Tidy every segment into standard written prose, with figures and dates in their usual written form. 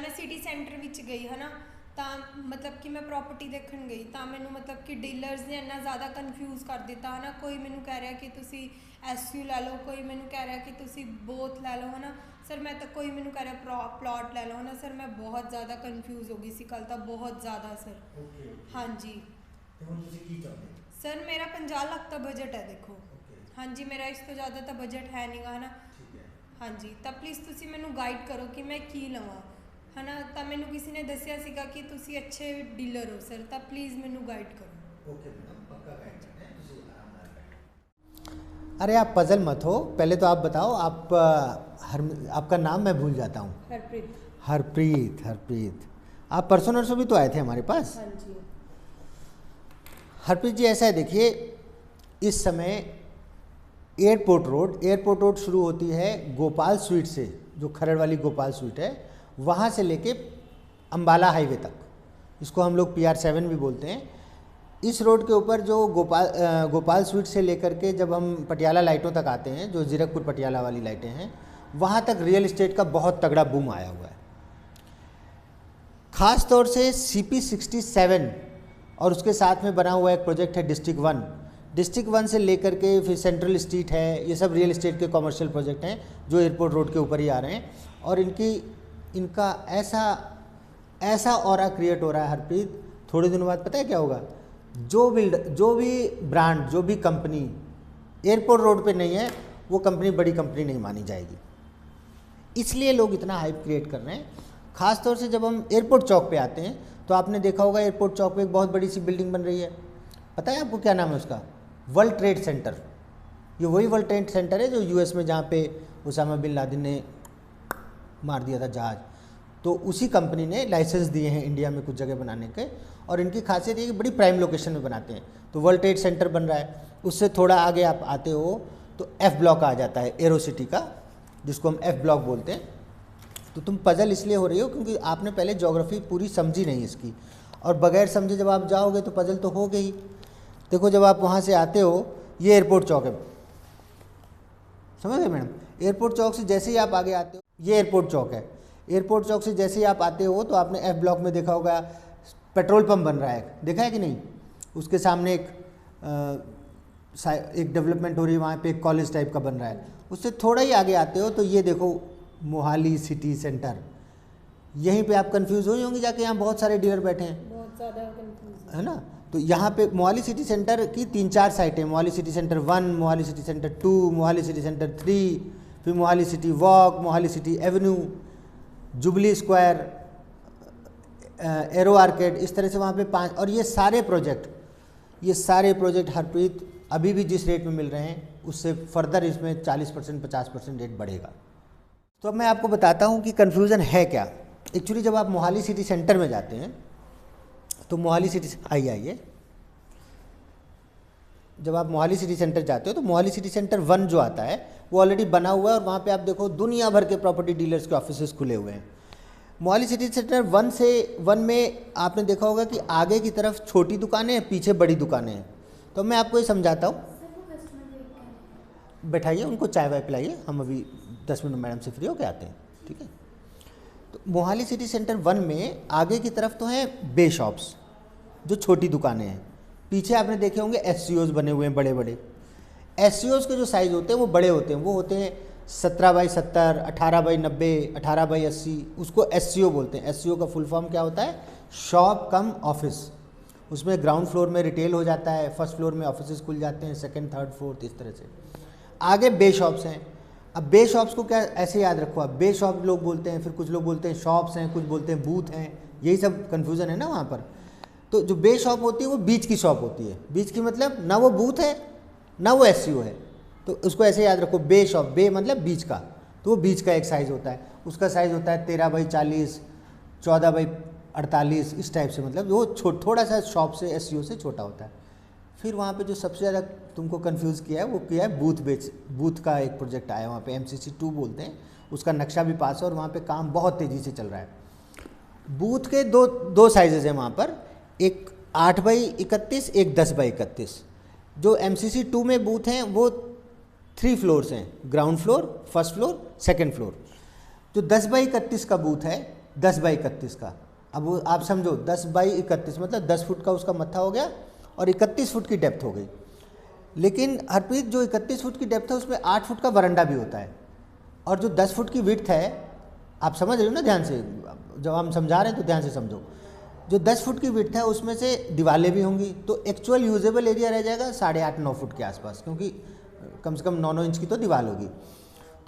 मैं city centre which गई है ना, तो मतलब कि मैं प्रॉपर्टी देखने गई तो मैनू मतलब कि डीलर्स ने इन्ना ज़्यादा कन्फ्यूज़ कर दिता है ना। कोई मैनू कह रहा कि तुसी SU लै लो, कोई मैनू कह रहा कि तुसी बोथ लै लो है ना सर। मैं तो कोई मैनू कह रहा प्लॉट लै लो है ना सर। मैं बहुत ज़्यादा कन्फ्यूज़ हो गई सी कल, तो बहुत ज़्यादा सर। हाँ जी सर, मेरा 50 लाख का बजट है देखो। हाँ जी, मेरा इस तो ज़्यादा तो बजट है नहीं गा है ना। हाँ जी, तो प्लीज़ तुसी मैनू गाइड करो कि मैं की लवां है ना। तो मैनू किसी ने दसिया सीगा कि तुसी अच्छे डीलर हो सर, तो प्लीज़ मैनू गाइड करो। अरे आप पजल मत हो, पहले तो आप बताओ आप आपका नाम मैं भूल जाता हूँ। हरप्रीत। हरप्रीत। हरप्रीत, आप परसों नरसों भी तो आए थे हमारे पास। हाँ जी। हरप्रीत जी ऐसा है, देखिए इस समय एयरपोर्ट रोड शुरू होती है गोपाल स्वीट से, जो खरड़ वाली गोपाल स्वीट है, वहाँ से लेके अम्बाला हाईवे तक, इसको हम लोग PR7 भी बोलते हैं। इस रोड के ऊपर जो गोपाल स्वीट से लेकर के जब हम पटियाला लाइटों तक आते हैं, जो जीरकपुर पटियाला वाली लाइटें हैं, वहाँ तक रियल इस्टेट का बहुत तगड़ा बूम आया हुआ है। ख़ास तौर से CP67 और उसके साथ में बना हुआ एक प्रोजेक्ट है डिस्ट्रिक्ट 1 से लेकर के फिर सेंट्रल स्ट्रीट है, ये सब रियल इस्टेट के कमर्शियल प्रोजेक्ट हैं जो एयरपोर्ट रोड के ऊपर ही आ रहे हैं। और इनका ऐसा ऑरा क्रिएट हो रहा है हरप्रीत, थोड़े दिनों बाद पता है क्या होगा, जो भी ब्रांड, जो भी कंपनी एयरपोर्ट रोड पे नहीं है, वो कंपनी बड़ी कंपनी नहीं मानी जाएगी। इसलिए लोग इतना हाइप क्रिएट कर रहे हैं। ख़ास तौर से जब हम एयरपोर्ट चौक पे आते हैं तो आपने देखा होगा एयरपोर्ट चौक पे एक बहुत बड़ी सी बिल्डिंग बन रही है, पता है आपको क्या नाम है उसका? World trade centre. ये वही वर्ल्ड ट्रेड सेंटर है जो US में, जहाँ पे उसामा बिन लादेन ने मार दिया था जहाज़, तो उसी कंपनी ने लाइसेंस दिए हैं इंडिया में कुछ जगह बनाने के। और इनकी खासियत ये कि बड़ी प्राइम लोकेशन में बनाते हैं। तो वर्ल्ड ट्रेड सेंटर बन रहा है, उससे थोड़ा आगे आप आते हो तो F ब्लॉक आ जाता है एरो सिटी का, जिसको हम F ब्लॉक बोलते हैं। तो तुम पजल इसलिए हो रही हो क्योंकि आपने पहले ज्योग्राफी पूरी समझी नहीं इसकी, और बगैर समझे जब आप जाओगे तो पजल तो हो गई। देखो जब आप वहाँ से आते हो, ये एयरपोर्ट चौक है, समझ गए मैडम? एयरपोर्ट चौक से जैसे ही आप आगे आते हो, ये एयरपोर्ट चौक है। एयरपोर्ट चौक से जैसे ही आप आते हो तो आपने F ब्लॉक में देखा होगा पेट्रोल पंप बन रहा है, देखा है कि नहीं? उसके सामने एक डेवलपमेंट हो रही है, वहाँ पे एक कॉलेज टाइप का बन रहा है। उससे थोड़ा ही आगे आते हो तो ये देखो मोहाली सिटी सेंटर। यहीं पे आप कंफ्यूज हुई होंगी जाके, यहाँ बहुत सारे डीलर बैठे हैं, बहुत ज़्यादा कंफ्यूज है ना। तो यहाँ पे मोहाली सिटी सेंटर की 3-4 साइटें, Mohali city centre 1, Mohali city centre 2, Mohali city centre 3, फिर Mohali city walk, Mohali city Avenue, jubilee square, arrow arcade, इस तरह से वहाँ पे 5। और ये सारे प्रोजेक्ट हरप्रीत अभी भी जिस रेट में मिल रहे हैं उससे फर्दर इसमें 40% 50% रेट बढ़ेगा। तो अब मैं आपको बताता हूँ कि कन्फ्यूज़न है क्या। एक्चुअली जब आप मोहाली सिटी सेंटर में जाते हैं तो मोहाली सिटी, आइए, जब आप मोहाली सिटी सेंटर जाते हो तो मोहाली सिटी सेंटर 1 जो आता है वो ऑलरेडी बना हुआ है, और वहाँ पे आप देखो दुनिया भर के प्रॉपर्टी डीलर्स के ऑफिसेस खुले हुए हैं। मोहाली सिटी सेंटर 1 में आपने देखा होगा कि आगे की तरफ छोटी दुकानें हैं, पीछे बड़ी दुकानें हैं। तो मैं आपको ये समझाता हूँ, बैठाइए, उनको चाय वाय पिलाइए, हम अभी 10 मिनट मैडम से फ्री होकर आते हैं, ठीक है? तो मोहाली सिटी सेंटर 1 में आगे की तरफ तो हैं बे शॉप्स, जो छोटी दुकानें हैं। पीछे आपने देखे होंगे SCOs बने हुए हैं बड़े बड़े। SCOs के जो साइज़ होते हैं वो बड़े होते हैं, वो होते हैं 17x70, 18x90, 18x80, उसको SCO बोलते हैं। SCO का फुल फॉर्म क्या होता है? शॉप कम ऑफिस। उसमें ग्राउंड फ्लोर में रिटेल हो जाता है, फर्स्ट फ्लोर में ऑफिसेज खुल जाते हैं, सेकंड थर्ड फोर्थ, इस तरह से। आगे बे शॉप्स हैं। अब बे शॉप्स को क्या ऐसे याद रखो आप, बे शॉप लोग बोलते हैं, फिर कुछ लोग बोलते हैं शॉप्स हैं, कुछ बोलते हैं बूथ हैं, यही सब कन्फ्यूज़न है ना वहाँ पर। तो जो बे शॉप होती है वो बीच की शॉप होती है। बीच की मतलब ना वो बूथ है ना वो SCO है, तो उसको ऐसे याद रखो, बे शॉप, बे मतलब बीच का। तो वो बीच का एक साइज़ होता है, उसका साइज़ होता है 13x40, 14x48, इस टाइप से, मतलब वो थोड़ा सा शॉप से SCO से छोटा होता है। फिर वहाँ पे जो सबसे ज़्यादा तुमको कंफ्यूज किया है वो किया है बूथ का एक प्रोजेक्ट आया वहाँ पे, MCC2 बोलते हैं, उसका नक्शा भी पास है और वहाँ पे काम बहुत तेज़ी से चल रहा है। बूथ के दो साइजेज़ हैं वहाँ पर, एक 8x31, एक 10x31। जो MCC2 में बूथ हैं वो 3 फ्लोर्स हैं, ground floor, first floor, second floor. जो 10x31 का बूथ है 10x31 का। अब वो आप समझो 10x31 मतलब 10 फुट का उसका मत्था हो गया और 31 फुट की डेप्थ हो गई। लेकिन हरप्रीत जो 31 फुट की डेप्थ है उसमें 8 फुट का वरांडा भी होता है, और जो 10 फुट की विड्थ है, आप समझ रहे हो ना ध्यान से, जब हम समझा रहे हैं तो ध्यान से समझो। जो 10 फुट की विड्थ है उसमें से दीवारें भी होंगी, तो एक्चुअल यूजेबल एरिया रह जाएगा 8.5-9 फुट के आसपास, क्योंकि कम से कम 9-9 इंच की तो दीवार होगी।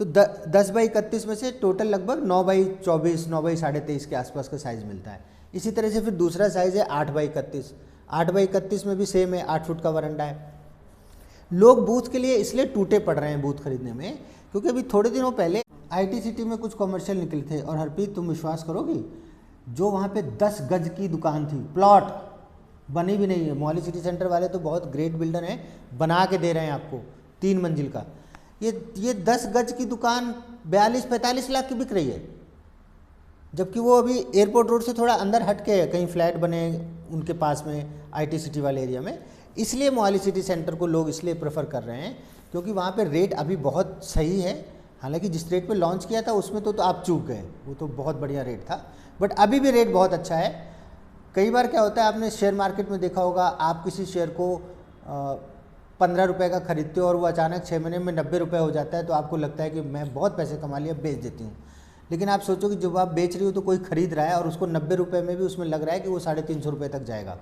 तो 10x31 में से टोटल लगभग 9x24, 9x23.5 के आसपास का साइज़ मिलता है। इसी तरह से फिर दूसरा साइज़ है 8x31। 8x31 में भी सेम है, 8 फुट का वरांडा है। लोग बूथ के लिए इसलिए टूटे पड़ रहे हैं बूथ खरीदने में, क्योंकि अभी थोड़े दिनों पहले IT सिटी में कुछ कमर्शियल निकले थे, और हरप्रीत तुम विश्वास करोगी, जो वहाँ पे 10 गज की दुकान थी, प्लॉट बनी भी नहीं है। मोहाली सिटी सेंटर वाले तो बहुत ग्रेट बिल्डर हैं, बना के दे रहे हैं आपको 3 मंजिल का। ये 10 गज की दुकान 42-45 लाख की बिक रही है, जबकि वो अभी एयरपोर्ट रोड से थोड़ा अंदर हट के है, कहीं फ्लैट बने उनके पास में IT सिटी वाले एरिया में। इसलिए मोहाली सिटी सेंटर को लोग इसलिए प्रेफर कर रहे हैं क्योंकि वहाँ पे रेट अभी बहुत सही है। हालांकि जिस रेट पे लॉन्च किया था उसमें तो आप चूक गए, वो तो बहुत बढ़िया रेट था, बट अभी भी रेट बहुत अच्छा है। कई बार क्या होता है, आपने शेयर मार्केट में देखा होगा, आप किसी शेयर को 15 रुपये का खरीदते हो और वो अचानक 6 महीने में 90 रुपये हो जाता है, तो आपको लगता है कि मैं बहुत पैसे कमा लिया, बेच देती हूँ। लेकिन आप सोचो कि जब आप बेच रही हो तो कोई खरीद रहा है और उसको 90 रुपये में भी उसमें लग रहा है कि वो 350 रुपये तक जाएगा,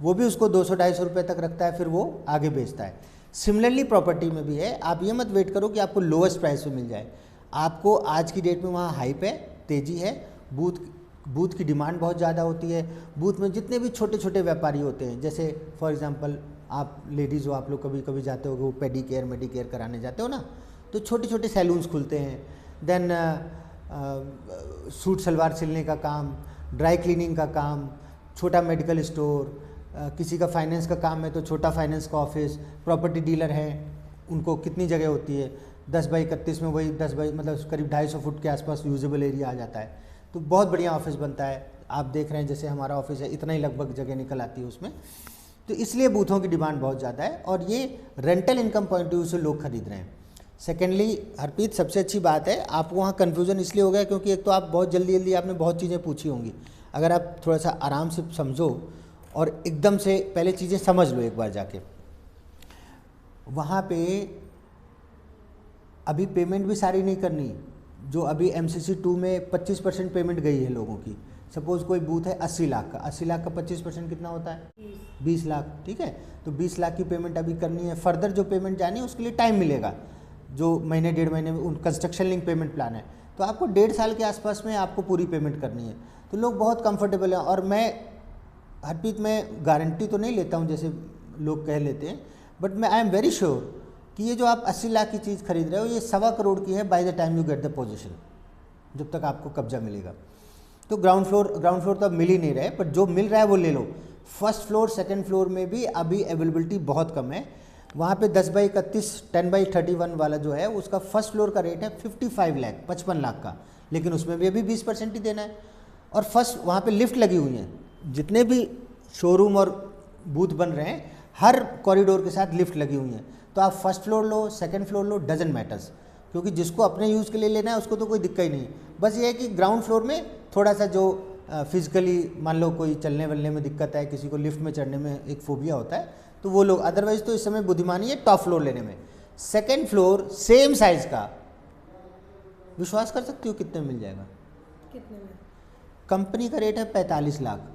वो भी उसको 200-250 रुपये तक रखता है, फिर वो आगे बेचता है। सिमिलरली प्रॉपर्टी में भी है, आप ये मत वेट करो कि आपको लोएस्ट प्राइस पे मिल जाए। आपको आज की डेट में वहाँ हाइप है, तेज़ी है, बूथ की डिमांड बहुत ज़्यादा होती है। बूथ में जितने भी छोटे छोटे व्यापारी होते हैं, जैसे फॉर एग्जांपल आप लेडीज़ हो, आप लोग कभी कभी जाते हो वो पेडिकेयर मेडिकेयर कराने जाते हो ना, तो छोटे छोटे सैलून्स खुलते हैं। देन सूट सलवार सिलने का काम, ड्राई क्लीनिंग का काम, छोटा मेडिकल स्टोर, किसी का फाइनेंस का काम है तो छोटा फाइनेंस का ऑफिस, प्रॉपर्टी डीलर हैं, उनको कितनी जगह होती है, 10x31 में वही 10 बाई मतलब करीब 250 फुट के आसपास यूजेबल एरिया आ जाता है, तो बहुत बढ़िया ऑफिस बनता है। आप देख रहे हैं जैसे हमारा ऑफिस है, इतना ही लगभग जगह निकल आती है उसमें, तो इसलिए बूथों की डिमांड बहुत ज़्यादा है और ये rental income point of view से लोग खरीद रहे हैं। सेकेंडली हरप्रीत, सबसे अच्छी बात है, आपको वहाँ कन्फ्यूज़न इसलिए हो गया क्योंकि एक तो आप बहुत जल्दी आपने बहुत चीज़ें पूछी होंगी। अगर आप थोड़ा सा आराम से समझो और एकदम से पहले चीज़ें समझ लो एक बार जाके, वहाँ पे अभी पेमेंट भी सारी नहीं करनी। जो अभी MCC 2 में 25% पेमेंट गई है लोगों की, सपोज़ कोई बूथ है 80 लाख का, 80 लाख का 25% कितना होता है? 20 लाख, ठीक है। तो 20 लाख की पेमेंट अभी करनी है। फर्दर जो पेमेंट जानी है उसके लिए टाइम मिलेगा, जो महीने 1.5 महीने में उन कंस्ट्रक्शन लिंक पेमेंट प्लान है, तो आपको 1.5 साल के आसपास में आपको पूरी पेमेंट करनी है। तो लोग बहुत कंफर्टेबल हैं, और मैं हरप्रीत में गारंटी तो नहीं लेता हूँ जैसे लोग कह लेते हैं, बट मैं आई एम वेरी श्योर कि ये जो आप 80 लाख की चीज़ खरीद रहे हो ये 1.25 करोड़ की है by the time you get the position, जब तक आपको कब्जा मिलेगा। तो ग्राउंड फ्लोर तो अब मिल ही नहीं रहे, पर जो मिल रहा है वो ले लो। फर्स्ट फ्लोर सेकंड फ्लोर में भी अभी अवेलेबिलिटी बहुत कम है। वहाँ पे 10x31 10x31 वाला जो है उसका फर्स्ट फ्लोर का रेट है 55 लाख, 55 लाख का, लेकिन उसमें भी अभी 20% ही देना है। और फर्स्ट वहाँ पे लिफ्ट लगी हुई हैं, जितने भी शोरूम और बूथ बन रहे हैं हर कॉरिडोर के साथ लिफ्ट लगी हुई हैं। तो आप first floor low second floor low, doesn't matters, क्योंकि जिसको अपने यूज़ के लिए लेना है उसको तो कोई दिक्कत ही नहीं। बस ये है कि ग्राउंड फ्लोर में थोड़ा सा जो फिजिकली मान लो कोई चलने वलने में दिक्कत है, किसी को लिफ्ट में चढ़ने में एक फोबिया होता है, तो वो लोग, अदरवाइज तो इस समय बुद्धिमानी है टॉप फ्लोर लेने में। सेकेंड फ्लोर सेम साइज का, विश्वास कर सकती हो कितने में मिल जाएगा? कितने में? कंपनी का रेट है 45 लाख।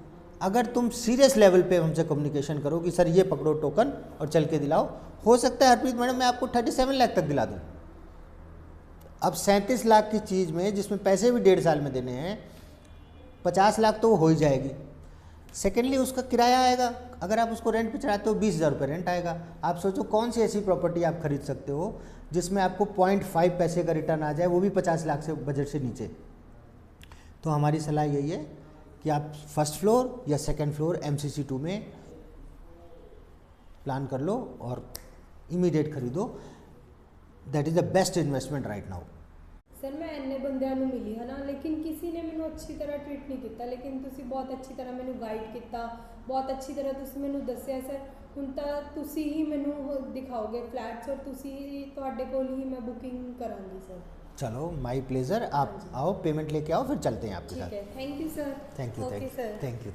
अगर तुम सीरियस लेवल पे हमसे कम्युनिकेशन करो कि सर ये पकड़ो टोकन और चल के दिलाओ, हो सकता है हरप्रीत मैडम मैं आपको 37 लाख तक दिला दूँ। अब 37 लाख की चीज़ में जिसमें पैसे भी 1.5 साल में देने हैं, 50 लाख तो हो ही जाएगी। सेकेंडली उसका किराया आएगा, अगर आप उसको रेंट पे चढ़ाते हो 20,000 रुपये रेंट आएगा। आप सोचो कौन सी ऐसी प्रॉपर्टी आप खरीद सकते हो जिसमें आपको 0.5 पैसे का रिटर्न आ जाए, वो भी 50 लाख से बजट से नीचे। तो हमारी सलाह यही है कि आप फर्स्ट फ्लोर या सेकंड फ्लोर MCC 2 में प्लान कर लो और इमीडिएट खरीदो। That is the best investment right now. Sir मैं इन्ने बंदियां ਨੂੰ मिली है ना, लेकिन किसी ने ਮੈਨੂੰ अच्छी तरह ट्रीट नहीं किया, लेकिन ਤੁਸੀਂ बहुत अच्छी तरह ਮੈਨੂੰ गाइड किया, बहुत अच्छी तरह ਤੁਸੀਂ ਮੈਨੂੰ ਦੱਸਿਆ सर। ਹੁਣ ਤਾਂ ਤੁਸੀਂ ਹੀ ਮੈਨੂੰ ਦਿਖਾਓਗੇ ਫਲੈਟਸ ਔਰ ਤੁਸੀਂ ਤੁਹਾਡੇ ਕੋਲ ही मैं बुकिंग करांगी सर। चलो माई प्लेजर, आप आओ पेमेंट लेके आओ फिर चलते हैं आपके ठीक साथ। है, thank you sir. Thank you okay sir. Thank you.